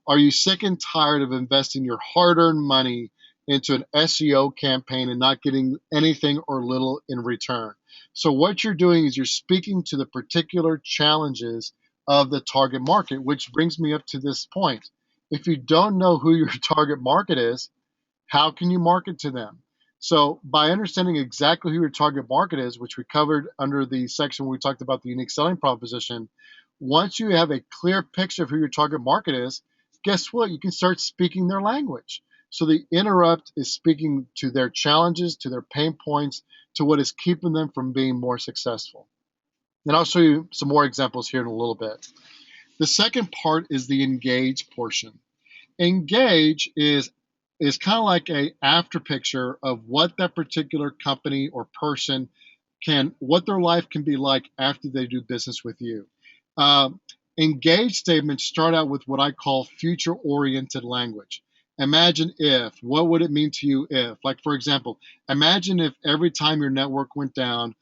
Are you sick and tired of investing your hard earned money into an SEO campaign and not getting anything or little in return? So, what you're doing is you're speaking to the particular challenges of the target market, which brings me up to this point. If you don't know who your target market is, how can you market to them? So by understanding exactly who your target market is, which we covered under the section where we talked about the unique selling proposition, once you have a clear picture of who your target market is, guess what? You can start speaking their language. So the interrupt is speaking to their challenges, to their pain points, to what is keeping them from being more successful. And I'll show you some more examples here in a little bit. The second part is the engage portion. Engage is kind of like a after picture of what that particular company or person what their life can be like after they do business with you. Um, Engage statements start out with what I call future oriented language. Imagine if, what would it mean to you if? Like, for example, imagine if every time your network went down,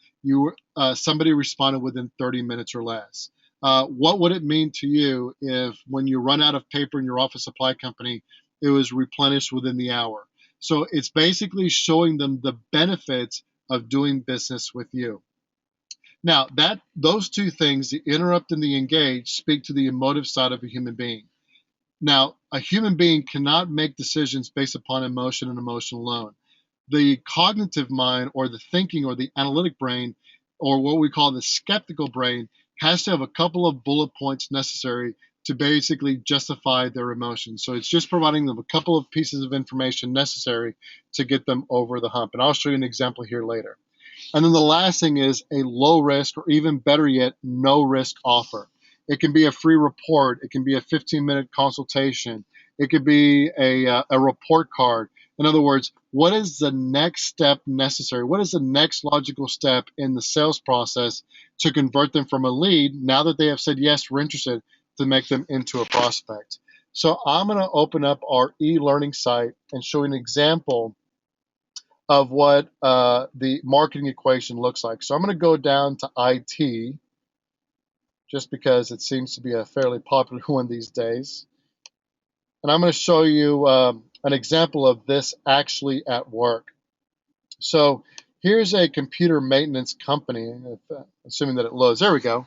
somebody responded within 30 minutes or less. What would it mean to you if, when you run out of paper in your office supply company, it was replenished within the hour? So it's basically showing them the benefits of doing business with you. Now, those two things, the interrupt and the engage, speak to the emotive side of a human being. Now, a human being cannot make decisions based upon emotion and emotion alone. The cognitive mind, or the thinking, or the analytic brain, or what we call the skeptical brain, has to have a couple of bullet points necessary to basically justify their emotions. So it's just providing them a couple of pieces of information necessary to get them over the hump. And I'll show you an example here later. And then the last thing is a low risk, or even better yet, no risk offer. It can be a free report. It can be a 15-minute consultation. It could be a report card. In other words, what is the next step necessary? What is the next logical step in the sales process to convert them from a lead, now that they have said, yes, we're interested, to make them into a prospect? So I'm going to open up our e-learning site and show an example of what the marketing equation looks like. So I'm going to go down to IT, just because it seems to be a fairly popular one these days. And I'm going to show you an example of this actually at work. So here's a computer maintenance company, assuming that it loads. There we go.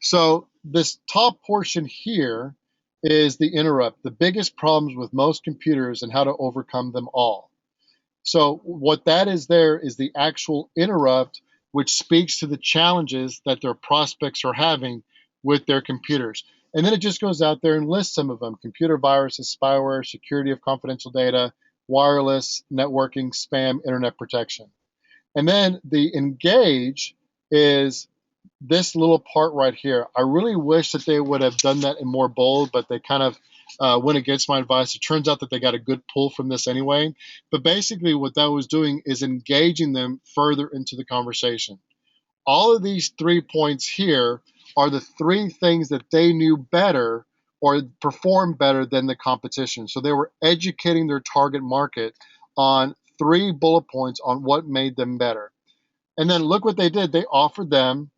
So this top portion here is the interrupt, the biggest problems with most computers and how to overcome them all. So what that is there is the actual interrupt, which speaks to the challenges that their prospects are having with their computers. And then it just goes out there and lists some of them: computer viruses, spyware, security of confidential data, wireless, networking, spam, internet protection. And then the engage is this little part right here. I really wish that they would have done that in more bold, but they kind of went against my advice. It turns out that they got a good pull from this anyway. But basically, what that was doing is engaging them further into the conversation. All of these 3 points here are the 3 things that they knew better or performed better than the competition. So they were educating their target market on 3 bullet points on what made them better. And then look what they did. They offered them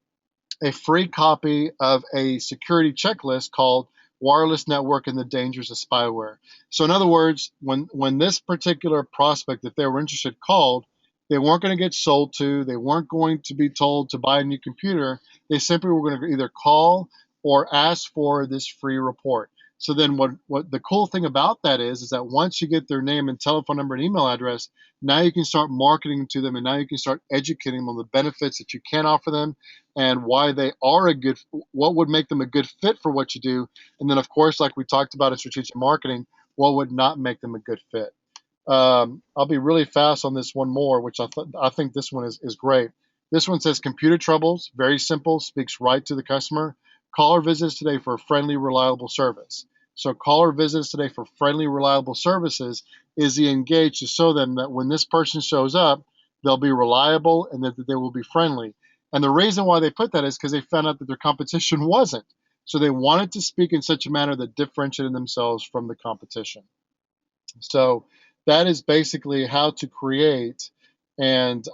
a free copy of a security checklist called Wireless Network and the Dangers of Spyware. So in other words, when this particular prospect, if they were interested, called, they weren't going to get sold to, they weren't going to be told to buy a new computer. They simply were going to either call or ask for this free report. So then what the cool thing about that is that once you get their name and telephone number and email address, now you can start marketing to them, and now you can start educating them on the benefits that you can offer them and why they are what would make them a good fit for what you do. And then, of course, like we talked about in strategic marketing, what would not make them a good fit. I'll be really fast on this one more, which I think this one is great. This one says computer troubles, very simple, speaks right to the customer. Call or visit us today for a friendly, reliable service. So call or visit us today for friendly, reliable services is the engage, to show them that when this person shows up, they'll be reliable and that they will be friendly. And the reason why they put that is because they found out that their competition wasn't. So they wanted to speak in such a manner that differentiated themselves from the competition. So that is basically how to create and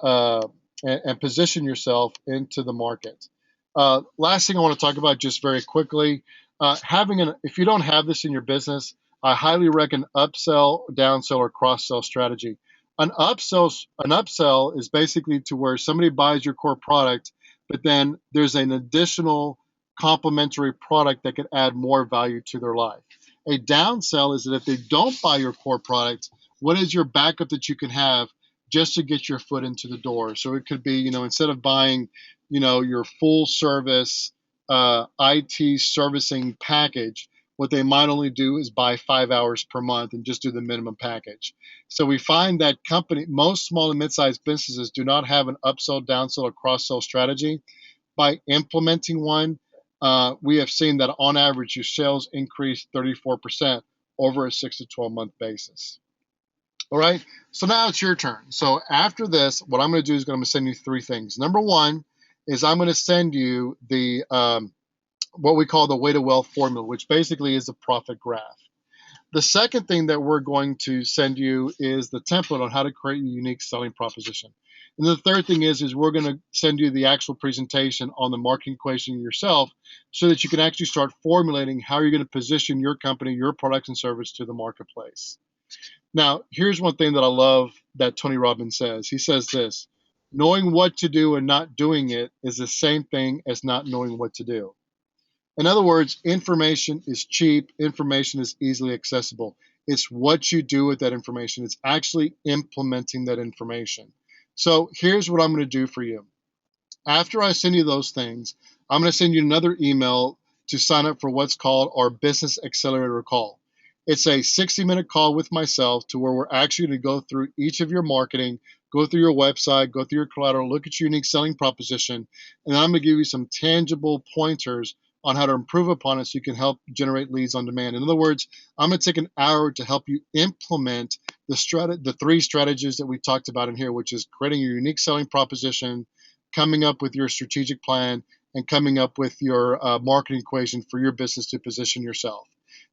and position yourself into the market. Last thing I want to talk about just very quickly, if you don't have this in your business, I highly recommend upsell, downsell, or cross sell strategy. An upsell is basically to where somebody buys your core product, but then there's an additional complementary product that could add more value to their life. A downsell is that if they don't buy your core product, what is your backup that you can have just to get your foot into the door? So it could be, instead of buying, your full service IT servicing package, what they might only do is buy 5 hours per month and just do the minimum package. So we find that most small and mid-sized businesses do not have an upsell, downsell, or cross-sell strategy. By implementing one, we have seen that on average, your sales increase 34% over a 6 to 12 month basis. All right, so now it's your turn. So after this, what I'm going to do is I'm going to send you three things. Number one is I'm going to send you the what we call the way to wealth formula, which basically is a profit graph. The second thing that we're going to send you is the template on how to create a unique selling proposition. And the third thing is we're going to send you the actual presentation on the marketing equation yourself so that you can actually start formulating how you're going to position your company, your products and service to the marketplace. Now, here's one thing that I love that Tony Robbins says. He says this: knowing what to do and not doing it is the same thing as not knowing what to do. In other words, information is cheap, information is easily accessible. It's what you do with that information. It's actually implementing that information. So here's what I'm going to do for you. After I send you those things, I'm going to send you another email to sign up for what's called our Business Accelerator call. It's a 60-minute call with myself to where we're actually going to go through each of your marketing, go through your website, go through your collateral, look at your unique selling proposition, and I'm going to give you some tangible pointers on how to improve upon it so you can help generate leads on demand. In other words, I'm going to take an hour to help you implement the three strategies that we talked about in here, which is creating your unique selling proposition, coming up with your strategic plan, and coming up with your marketing equation for your business to position yourself.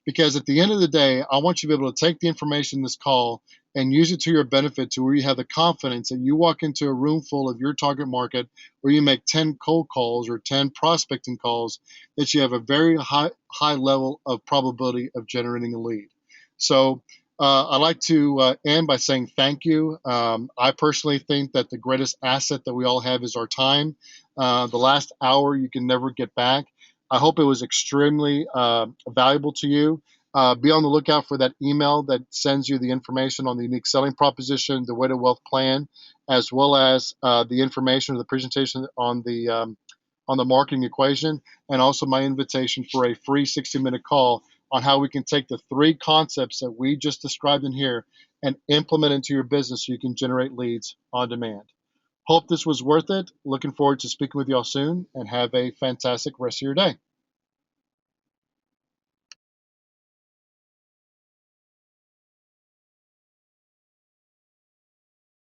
Because at the end of the day, I want you to be able to take the information in this call and use it to your benefit to where you have the confidence that you walk into a room full of your target market where you make 10 cold calls or 10 prospecting calls, that you have a very high level of probability of generating a lead. So I'd like to end by saying thank you. I personally think that the greatest asset that we all have is our time. The last hour you can never get back. I hope it was extremely valuable to you. Be on the lookout for that email that sends you the information on the unique selling proposition, the way to wealth plan, as well as the information or the presentation on the marketing equation, and also my invitation for a free 60-minute call on how we can take the three concepts that we just described in here and implement into your business so you can generate leads on demand. Hope this was worth it. Looking forward to speaking with y'all soon, and have a fantastic rest of your day.